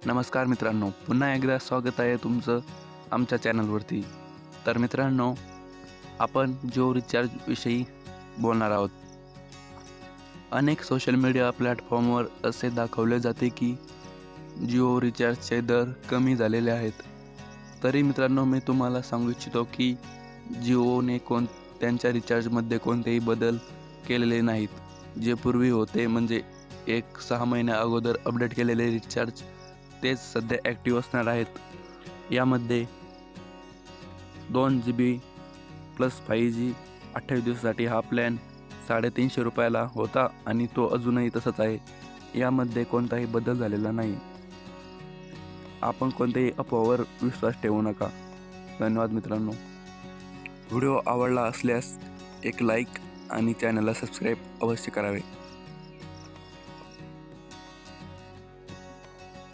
नमस्कार मित्रांनो, पुन्हा एकदा स्वागत आहे तुमचं आमच्या चॅनलवरती. तर मित्रांनो, आपण जिओ रिचार्जविषयी बोलणार आहोत. अनेक सोशल मीडिया प्लॅटफॉर्मवर असे दाखवले जाते की जिओ रिचार्जचे दर कमी झालेले आहेत. तरी मित्रांनो, मी तुम्हाला सांगू इच्छितो की जिओने त्यांच्या रिचार्जमध्ये कोणतेही बदल केलेले नाहीत. जे पूर्वी होते म्हणजे 6 महिन्या अगोदर अपडेट केलेले रिचार्ज तेच सध्या ॲक्टिव्ह असणार आहेत. यामध्ये 2 GB प्लस 5G 28 दिवसासाठी हा प्लॅन ₹350 होता आणि तो अजूनही तसाच आहे. यामध्ये कोणताही बदल झालेला नाही. आपण कोणत्याही अफवावर विश्वास ठेवू नका. धन्यवाद मित्रांनो. व्हिडिओ आवडला असल्यास एक लाईक आणि चॅनलला सबस्क्राईब अवश्य करावे.